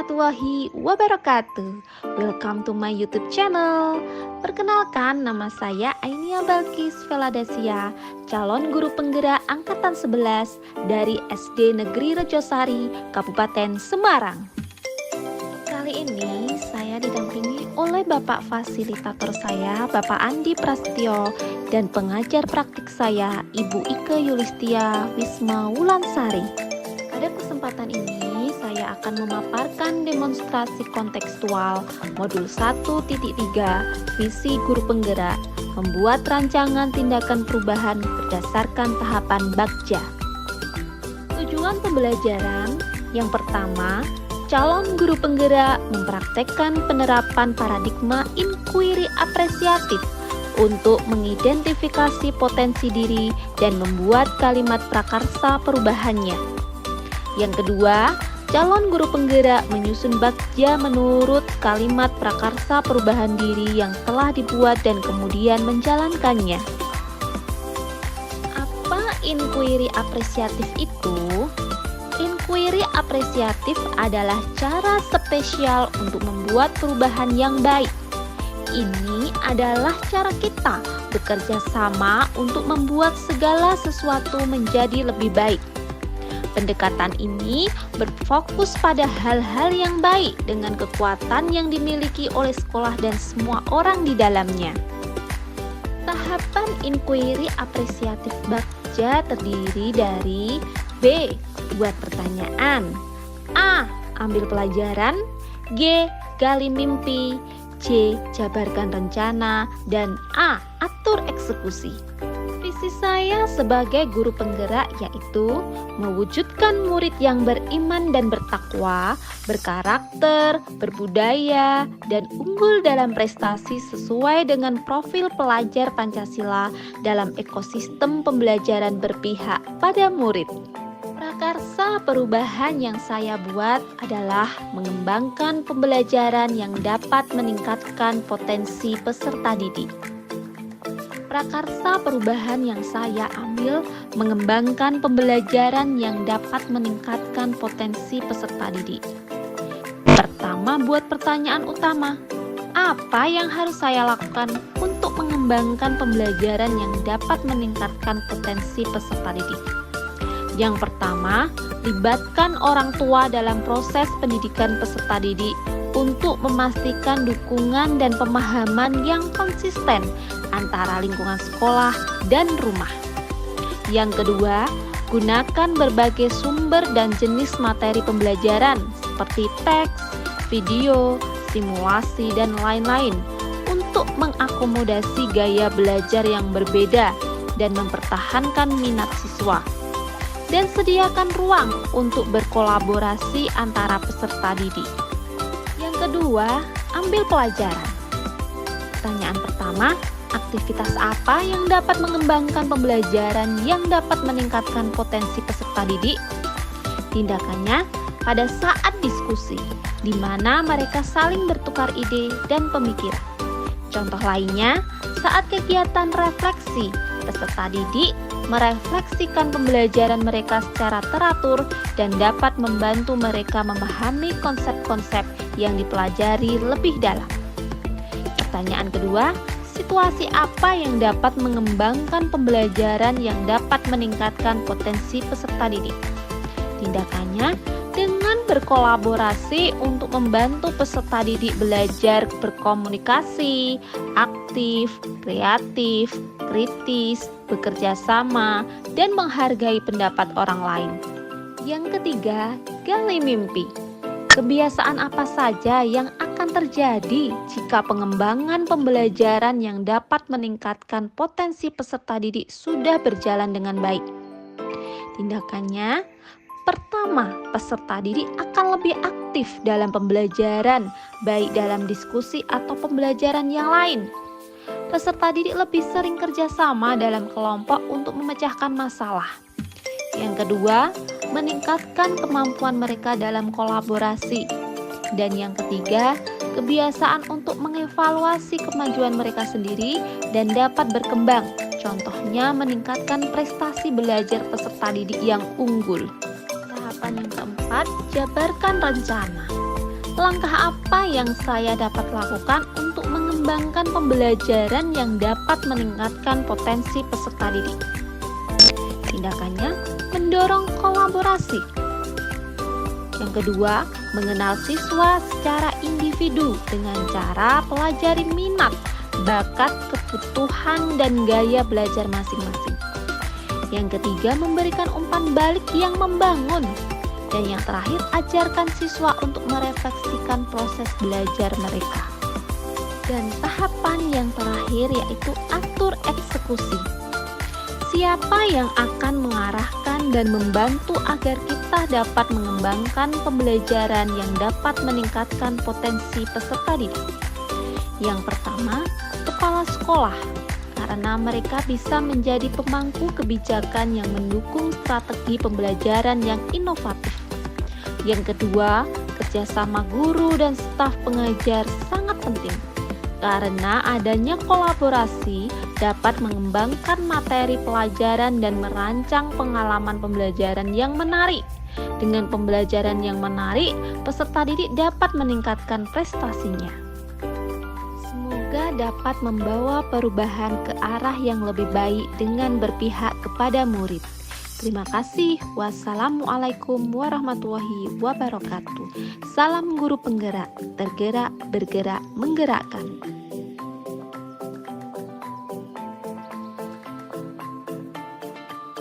warahmatullahi wabarakatuh. Welcome to my YouTube channel. Perkenalkan, nama saya Ainia Balkis Veladasia, calon guru penggerak angkatan 11 dari SD Negeri Rejosari, Kabupaten Semarang. Kali ini saya didampingi oleh Bapak Fasilitator saya, Bapak Andi Prasetyo, dan pengajar praktik saya, Ibu Ike Yulistia Wisma Wulansari. Pada kesempatan ini, saya akan memaparkan demonstrasi kontekstual modul 1.3 visi guru penggerak, membuat rancangan tindakan perubahan berdasarkan tahapan Bagja. Tujuan pembelajaran yang pertama, calon guru penggerak mempraktekkan penerapan paradigma inquiry apresiatif untuk mengidentifikasi potensi diri dan membuat kalimat prakarsa perubahannya. Yang kedua, calon guru penggerak menyusun bagja menurut kalimat prakarsa perubahan diri yang telah dibuat dan kemudian menjalankannya. Apa inquiry apresiatif itu? Inquiry apresiatif adalah cara spesial untuk membuat perubahan yang baik. Ini adalah cara kita bekerja sama untuk membuat segala sesuatu menjadi lebih baik. Pendekatan ini berfokus pada hal-hal yang baik dengan kekuatan yang dimiliki oleh sekolah dan semua orang di dalamnya. Tahapan inquiry apresiatif bagja terdiri dari B. Buat pertanyaan, A. Ambil pelajaran, G. Gali mimpi, C. Jabarkan rencana, dan A. Atur eksekusi. Visi saya sebagai guru penggerak yaitu mewujudkan murid yang beriman dan bertakwa, berkarakter, berbudaya, dan unggul dalam prestasi sesuai dengan profil pelajar Pancasila dalam ekosistem pembelajaran berpihak pada murid. Prakarsa perubahan yang saya buat adalah mengembangkan pembelajaran yang dapat meningkatkan potensi peserta didik. Prakarsa perubahan yang saya ambil mengembangkan pembelajaran yang dapat meningkatkan potensi peserta didik. Pertama, buat pertanyaan utama. Apa yang harus saya lakukan untuk mengembangkan pembelajaran yang dapat meningkatkan potensi peserta didik? Yang pertama, libatkan orang tua dalam proses pendidikan peserta didik untuk memastikan dukungan dan pemahaman yang konsisten antara lingkungan sekolah dan rumah. Yang kedua, gunakan berbagai sumber dan jenis materi pembelajaran seperti teks, video, simulasi, dan lain-lain untuk mengakomodasi gaya belajar yang berbeda dan mempertahankan minat siswa. Dan sediakan ruang untuk berkolaborasi antara peserta didik. Yang kedua, ambil pelajaran. Pertanyaan pertama, aktivitas apa yang dapat mengembangkan pembelajaran yang dapat meningkatkan potensi peserta didik? Tindakannya pada saat diskusi, di mana mereka saling bertukar ide dan pemikiran. Contoh lainnya, saat kegiatan refleksi, peserta didik merefleksikan pembelajaran mereka secara teratur dan dapat membantu mereka memahami konsep-konsep yang dipelajari lebih dalam. Pertanyaan kedua, situasi apa yang dapat mengembangkan pembelajaran yang dapat meningkatkan potensi peserta didik? Tindakannya dengan berkolaborasi untuk membantu peserta didik belajar berkomunikasi, aktif, kreatif, kritis, bekerja sama, dan menghargai pendapat orang lain. Yang ketiga, gali mimpi. Kebiasaan apa saja yang akan terjadi jika pengembangan pembelajaran yang dapat meningkatkan potensi peserta didik sudah berjalan dengan baik? Tindakannya, pertama, peserta didik akan lebih aktif dalam pembelajaran, baik dalam diskusi atau pembelajaran yang lain. Peserta didik lebih sering kerjasama dalam kelompok untuk memecahkan masalah. Yang kedua, meningkatkan kemampuan mereka dalam kolaborasi. Dan yang ketiga, kebiasaan untuk mengevaluasi kemajuan mereka sendiri dan dapat berkembang. Contohnya meningkatkan prestasi belajar peserta didik yang unggul. Tahapan yang keempat, jabarkan rencana. Langkah apa yang saya dapat lakukan untuk mengembangkan pembelajaran yang dapat meningkatkan potensi peserta didik? Tindakannya mendorong kolaborasi. Yang kedua, mengenal siswa secara individu dengan cara pelajari minat, bakat, kebutuhan, dan gaya belajar masing-masing. Yang ketiga, memberikan umpan balik yang membangun. Dan yang terakhir, ajarkan siswa untuk merefleksikan proses belajar mereka. Dan tahapan yang terakhir yaitu atur eksekusi. Siapa yang akan mengarahkan dan membantu agar kita dapat mengembangkan pembelajaran yang dapat meningkatkan potensi peserta didik? Yang pertama, kepala sekolah, karena mereka bisa menjadi pemangku kebijakan yang mendukung strategi pembelajaran yang inovatif. Yang kedua, kerjasama guru dan staf pengajar sangat penting, karena adanya kolaborasi dapat mengembangkan materi pelajaran dan merancang pengalaman pembelajaran yang menarik. Dengan pembelajaran yang menarik, peserta didik dapat meningkatkan prestasinya. Semoga dapat membawa perubahan ke arah yang lebih baik dengan berpihak kepada murid. Terima kasih. Wassalamualaikum warahmatullahi wabarakatuh. Salam guru penggerak, tergerak, bergerak, menggerakkan.